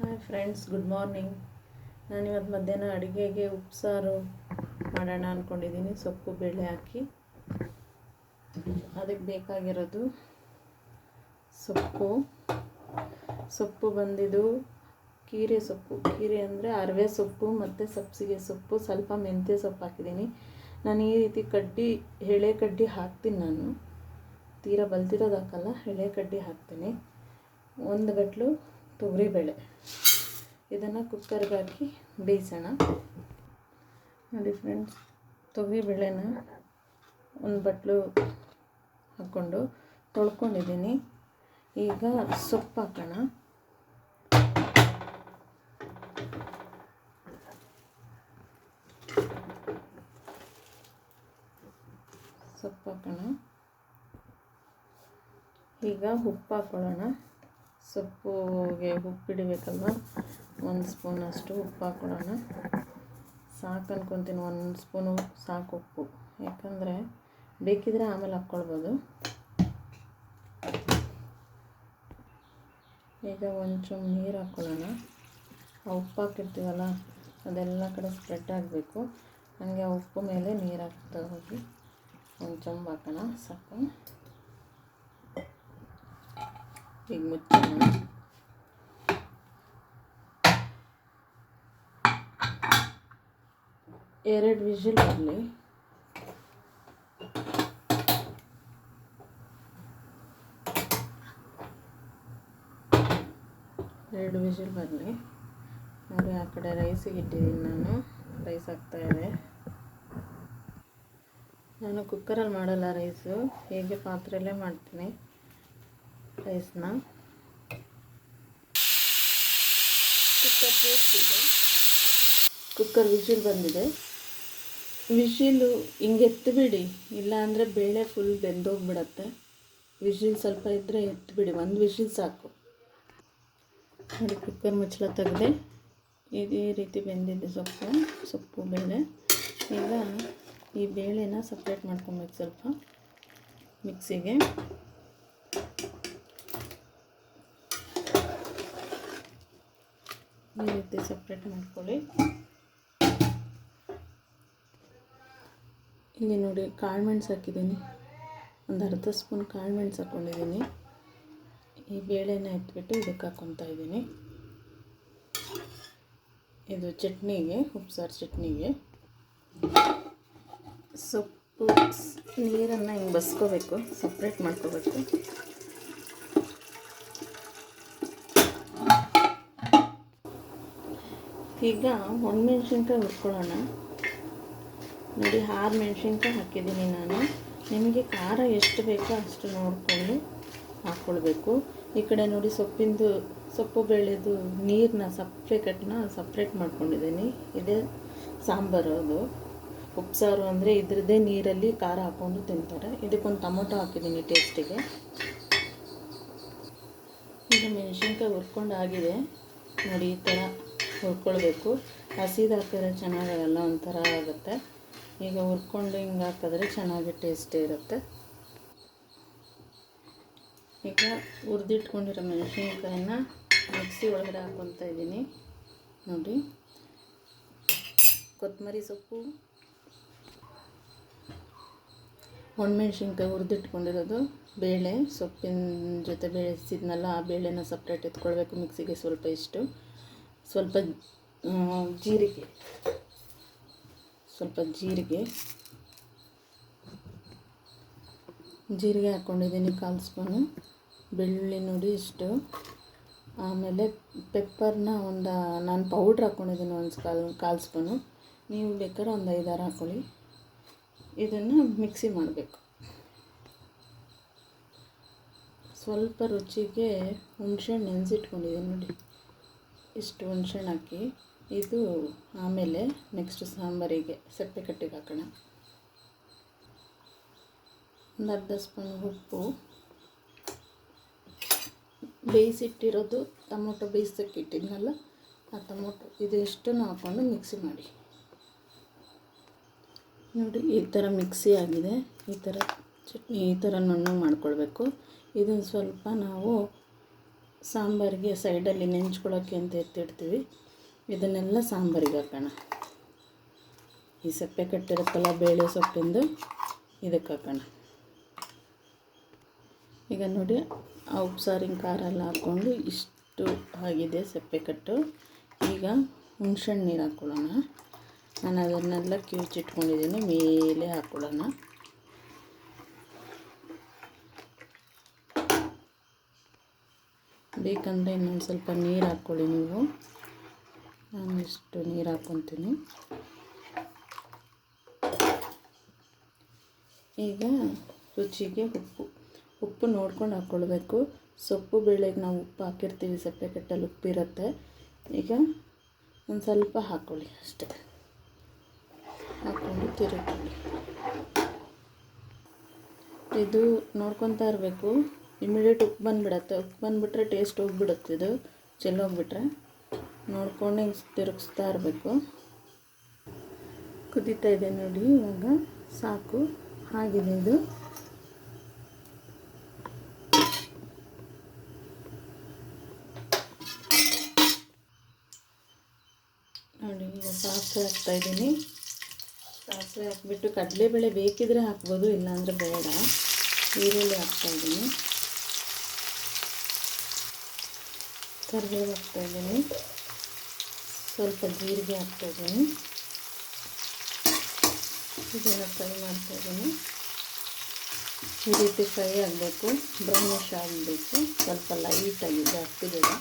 Hi friends, good morning. ನಾನಿವತ್ತು ಮಧ್ಯಾಹ್ನ ಅಡುಗೆಗೆ ಉಪ್ಸಾರು ಮಾಡೋಣ ಅಂದ್ಕೊಂಡಿದ್ದೀನಿ. ಸೊಪ್ಪು ಬೇಳೆ ಹಾಕಿ ಅದಕ್ಕೆ ಬೇಕಾಗಿರೋದು ಸೊಪ್ಪು ಬಂದಿದ್ದು ಕೀರೆ ಸೊಪ್ಪು. ಕೀರೆ ಅಂದರೆ ಅರವೆ ಸೊಪ್ಪು ಮತ್ತು ಸಬ್ಸಿಗೆ ಸೊಪ್ಪು, ಸ್ವಲ್ಪ ಮೆಂತ್ಯ ಸೊಪ್ಪು ಹಾಕಿದ್ದೀನಿ. ನಾನು ಈ ರೀತಿ ಎಳೆ ಕಡ್ಡಿ ಹಾಕ್ತೀನಿ. ನಾನು ತೀರಾ ಬಲ್ತಿರೋದು ಹಾಕಲ್ಲ, ಎಳೆ ಕಡ್ಡಿ ಹಾಕ್ತೀನಿ. ಒಂದು ಗಂಟಲು ತೊಗರಿಬೇಳೆ, ಇದನ್ನು ಕುಕ್ಕರ್ಗೆ ಹಾಕಿ ಬೇಯಿಸೋಣ. ನೋಡಿ ಫ್ರೆಂಡ್ಸ್, ತೊಗರಿಬೇಳೆನ ಒಂದು ಬಟ್ಲು ಹಾಕ್ಕೊಂಡು ತೊಳ್ಕೊಂಡಿದ್ದೀನಿ. ಈಗ ಸೊಪ್ಪು ಹಾಕೋಣ. ಈಗ ಉಪ್ಪು ಹಾಕ್ಕೊಳ್ಳೋಣ. ಸೊಪ್ಪುಗೆ ಉಪ್ಪು ಹಿಡಿಬೇಕಲ್ವ, 1 ಸ್ಪೂನಷ್ಟು ಉಪ್ಪು ಹಾಕ್ಕೊಳ್ಳೋಣ. ಸಾಕು ಅನ್ಕೊತೀನಿ, 1 ಸ್ಪೂನು ಸಾಕು ಉಪ್ಪು. ಯಾಕಂದರೆ ಬೇಕಿದ್ರೆ ಆಮೇಲೆ ಹಾಕ್ಕೊಳ್ಬೋದು. ಈಗ ಒಂಚೂರು ನೀರು ಹಾಕ್ಕೊಳ್ಳೋಣ. ಆ ಉಪ್ಪು ಹಾಕಿರ್ತೀವಲ್ಲ, ಅದೆಲ್ಲ ಕಡೆ ಸ್ಪ್ರೆಡ್ ಆಗಬೇಕು. ಹಾಗೆ ಆ ಉಪ್ಪು ಮೇಲೆ ನೀರು ಹಾಕ್ತಾ ಹೋಗಿ ಒಂದು ಚೊಂಬು ಹಾಕೋಣ. ಸಾಕು. ಈಗ ಮುಚ್ಚೋಣ. ಎರಡು ವಿಷಲ್ ಬರಲಿ. ನೋಡಿ, ಆ ಕಡೆ ರೈಸಿಗೆ ಇಟ್ಟಿದ್ದೀನಿ. ನಾನು ರೈಸ್ ಹಾಕ್ತಾಯಿದ್ದೆ. ನಾನು ಕುಕ್ಕರಲ್ಲಿ ಮಾಡಲ್ಲ ರೈಸು, ಹೇಗೆ ಪಾತ್ರೆಯಲ್ಲೇ ಮಾಡ್ತೀನಿ ರೈಸ್ನ. ಕುಕ್ಕರ್ ಪೇಸ್ಟ್ ಇದೆ. ಕುಕ್ಕರ್ ವಿಷಿಲ್ ಬಂದಿದೆ. ವಿಷಿಲು ಹಿಂಗೆ ಎತ್ತಿಬಿಡಿ, ಇಲ್ಲಾಂದರೆ ಬೇಳೆ ಫುಲ್ ಬೆಂದೋಗ್ಬಿಡತ್ತೆ. ವಿಷಿಲ್ ಸ್ವಲ್ಪ ಇದ್ದರೆ ಎತ್ತಿಬಿಡಿ, 1 ವಿಷಿಲ್ ಸಾಕು. ನೋಡಿ, ಕುಕ್ಕರ್ ಮುಚ್ಚಳ ತೆಗೆದೆ. ಇದೇ ರೀತಿ ಬೆಂದಿದೆ ಸೊಪ್ಪು ಬೇಳೆ. ಈಗ ಈ ಬೇಳೆನ ಸಪ್ರೇಟ್ ಮಾಡ್ಕೊಬೇಕು. ಸ್ವಲ್ಪ ಮಿಕ್ಸಿಗೆ ಈ ರೀತಿ ಸಪ್ರೇಟ್ ಮಾಡ್ಕೊಳ್ಳಿ. ಇಲ್ಲಿ ನೋಡಿ, ಕಾಳು ಮೆಣಸು ಹಾಕಿದ್ದೀನಿ. ಒಂದು ಅರ್ಧ ಸ್ಪೂನ್ ಕಾಳು ಮೆಣಸು ಹಾಕ್ಕೊಂಡಿದ್ದೀನಿ. ಈ ಬೇಳೆನ ಎತ್ಬಿಟ್ಟು ಇದಕ್ಕೆ ಹಾಕ್ಕೊತಾ ಇದ್ದೀನಿ. ಇದು ಚಟ್ನಿಗೆ, ಉಪ್ಸಾರು ಚಟ್ನಿಗೆ. ಸೊಪ್ಪು ನೀರನ್ನು ಹಿಂಗೆ ಬಸ್ಕೋಬೇಕು, ಸಪ್ರೇಟ್ ಮಾಡ್ಕೋಬೇಕು. ಈಗ ಒಣಮೆಣ್ಸಿನ್ಕಾಯಿ ಹುರ್ಕೊಳ್ಳೋಣ. ನೋಡಿ, 6 ಮೆಣಸಿನ್ಕಾಯಿ ಹಾಕಿದ್ದೀನಿ ನಾನು. ನಿಮಗೆ ಖಾರ ಎಷ್ಟು ಬೇಕೋ ಅಷ್ಟು ನೋಡಿಕೊಂಡು ಹಾಕ್ಕೊಳ್ಬೇಕು. ಈ ಕಡೆ ನೋಡಿ, ಸೊಪ್ಪು ಬೇಳೆದು ನೀರನ್ನ ಸಪ್ರೇಟ್ ಮಾಡ್ಕೊಂಡಿದ್ದೀನಿ. ಇದೇ ಸಾಂಬಾರು. ಅದು ಉಪ್ಸಾರು ಅಂದರೆ ಇದ್ರದ್ದೇ ನೀರಲ್ಲಿ ಖಾರ ಹಾಕ್ಕೊಂಡು ತಿಂತಾರೆ. ಇದಕ್ಕೊಂದು ಟೊಮೊಟೊ ಹಾಕಿದ್ದೀನಿ ಟೇಸ್ಟಿಗೆ. ಈಗ ಮೆಣಸಿನ್ಕಾಯಿ ಹುರ್ಕೊಂಡು ಆಗಿದೆ. ನೋಡಿ, ಈ ಥರ ಹುರ್ಕೊಳ್ಬೇಕು. ಹಸಿದು ಹಾಕಿದ್ರೆ ಚೆನ್ನಾಗಲ್ಲ, ಒಂಥರ ಆಗುತ್ತೆ. ಈಗ ಹುರ್ಕೊಂಡು ಹಿಂಗೆ ಹಾಕಿದ್ರೆ ಚೆನ್ನಾಗಿ ಟೇಸ್ಟೇ ಇರುತ್ತೆ. ಈಗ ಹುರಿದಿಟ್ಕೊಂಡಿರೋ ಮೆಣಸಿನ್ಕಾಯಿನ ಮಿಕ್ಸಿ ಒಳಗಡೆ ಹಾಕ್ಕೊತಾ ಇದ್ದೀನಿ. ನೋಡಿ, ಕೊತ್ತಂಬರಿ ಸೊಪ್ಪು, ಒಣಮೆಣ್ಸಿನ್ಕಾಯಿ ಹುರಿದಿಟ್ಕೊಂಡಿರೋದು, ಬೇಳೆ, ಸೊಪ್ಪಿನ ಜೊತೆ ಬೇಯಿಸಿದ್ನಲ್ಲ ಆ ಬೇಳೆನ ಸಪ್ರೇಟ್ ಎತ್ಕೊಳ್ಬೇಕು ಮಿಕ್ಸಿಗೆ. ಸ್ವಲ್ಪ ಜೀರಿಗೆ ಹಾಕ್ಕೊಂಡಿದ್ದೀನಿ, 1/4 ಸ್ಪೂನು. ಬೆಳ್ಳುಳ್ಳಿ ನೋಡಿ ಇಷ್ಟು. ಆಮೇಲೆ ಪೆಪ್ಪರ್ನ ನಾನು ಪೌಡ್ರ್ ಹಾಕ್ಕೊಂಡಿದ್ದೀನಿ 1/4 ಸ್ಪೂನು. ನೀವು ಬೇಕಾದ್ರೆ ಒಂದು 5-6 ಹಾಕ್ಕೊಳ್ಳಿ. ಇದನ್ನು ಮಿಕ್ಸಿ ಮಾಡಬೇಕು. ಸ್ವಲ್ಪ ರುಚಿಗೆ ಹುಣಸೆಹಣ್ಣು ನೆನೆಸಿಟ್ಕೊಂಡಿದ್ದೀನಿ. ನೋಡಿ, ಇಷ್ಟು ಹುಣಸೆಹಣ್ಣು ಹಾಕಿ ಇದು ಆಮೇಲೆ ನೆಕ್ಸ್ಟ್ ಸಾಂಬಾರಿಗೆ ಸಪ್ಪೆ ಕಟ್ಟಿಗೆ ಹಾಕೋಣ. ಒಂದು ಅರ್ಧ ಸ್ಪೂನ್ ಉಪ್ಪು, ಬೇಯಿಸಿಟ್ಟಿರೋದು ಟೊಮೊಟೊ ಬೇಯಿಸೋಕ್ಕೆ ಇಟ್ಟಿದ್ನಲ್ಲ ಆ ಟೊಮೊಟೊ, ಇದೆಷ್ಟನ್ನು ಹಾಕ್ಕೊಂಡು ಮಿಕ್ಸಿ ಮಾಡಿ. ನೋಡಿ, ಈ ಥರ ಮಿಕ್ಸಿ ಆಗಿದೆ. ಈ ಥರ ಚಟ್ನಿ ಈ ಥರ ನುಣ್ಣಗೆ ಮಾಡ್ಕೊಳ್ಬೇಕು. ಇದನ್ನು ಸ್ವಲ್ಪ ನಾವು ಸಾಂಬಾರಿಗೆ ಸೈಡಲ್ಲಿ ನೆಂಚ್ಕೊಳ್ಳೋಕ್ಕೆ ಅಂತ ಎತ್ತಿಡ್ತೀವಿ. ಇದನ್ನೆಲ್ಲ ಸಾಂಬಾರಿಗೆ ಹಾಕೋಣ. ಈ ಸಪ್ಪೆ ಕಟ್ಟಿರುತ್ತಲ್ಲ ಬೇಳೆ ಸೊಪ್ಪಿಂದು, ಇದಕ್ಕೆ ಹಾಕೋಣ. ಈಗ ನೋಡಿ ಆ ಉಪ್ಸಾರಿನ ಖಾರ ಎಲ್ಲ ಹಾಕ್ಕೊಂಡು ಇಷ್ಟು ಆಗಿದೆ ಸಪ್ಪೆ ಕಟ್ಟು. ಈಗ ಹುಣ್ಸೆಹಣ್ಣು ನೀರು ಹಾಕ್ಕೊಳ್ಳೋಣ. ನಾನು ಅದನ್ನೆಲ್ಲ ಕಿವುಚಿಟ್ಕೊಂಡಿದ್ದೀನಿ, ಮೇಲೆ ಹಾಕ್ಕೊಳ್ಳೋಣ. ಬೇಕಂದರೆ ಇನ್ನೊಂದು ಸ್ವಲ್ಪ ನೀರು ಹಾಕ್ಕೊಳ್ಳಿ ನೀವು. ನಾನು ಇಷ್ಟು ನೀರು ಹಾಕ್ಕೊತೀನಿ. ಈಗ ರುಚಿಗೆ ಉಪ್ಪು ನೋಡ್ಕೊಂಡು ಹಾಕ್ಕೊಳ್ಬೇಕು. ಸೊಪ್ಪು ಬೇಳೆಗೆ ನಾವು ಉಪ್ಪು ಹಾಕಿರ್ತೀವಿ, ಸಪ್ಪೆ ಕಟ್ಟಲ್ಲಿ ಉಪ್ಪಿರುತ್ತೆ. ಈಗ ಒಂದು ಸ್ವಲ್ಪ ಹಾಕ್ಕೊಳ್ಳಿ ಅಷ್ಟೇ, ಹಾಕ್ಕೊಂಡು ತಿರುಗಿಕೊಳ್ಳಿ. ಇದು ನೋಡ್ಕೊತಾ ಇರಬೇಕು, ಇಮಿಡಿಯೇಟ್ ಉಪ್ಪು ಬಂದುಬಿಡತ್ತೆ. ಉಪ್ಪು ಬಂದುಬಿಟ್ರೆ ಟೇಸ್ಟ್ ಹೋಗ್ಬಿಡುತ್ತೆ. ಇದು ಚೆಲ್ಲೋಗ್ಬಿಟ್ರೆ ನೋಡ್ಕೊಂಡು ತಿರುಗಿಸ್ತಾ ಇರಬೇಕು. ಕುದೀತಾ ಇದೆ ನೋಡಿ, ಇವಾಗ ಸಾಕು, ಆಗಿದೆ ಇದು. ನೋಡಿ ಈಗ ಸಾಸಿವೆ ಹಾಕ್ತಾಯಿದ್ದೀನಿ. ಸಾಸಿವೆ ಹಾಕ್ಬಿಟ್ಟು ಕಡಲೆಬೇಳೆ ಬೇಕಿದ್ರೆ ಹಾಕ್ಬೋದು, ಇಲ್ಲಾಂದರೆ ಬೇಡ. ಈರುಳ್ಳಿ ಹಾಕ್ತಾಯಿದ್ದೀನಿ, ಕರಿಬೇವು ಹಾಕ್ತಾಯಿದ್ದೀನಿ, ಸ್ವಲ್ಪ ಜೀರಿಗೆ ಹಾಕ್ತಾಯಿದ್ದೀನಿ. ಇದನ್ನು ಫ್ರೈ ಮಾಡ್ತಾಯಿದ್ದೀನಿ. ಈ ರೀತಿ ಫ್ರೈ ಆಗಬೇಕು, ಬ್ರೌನಿಶ್ ಆಗಬೇಕು, ಸ್ವಲ್ಪ ಲೈಟಾಗಿ ಜಾಸ್ತಿ ಬೇಡ.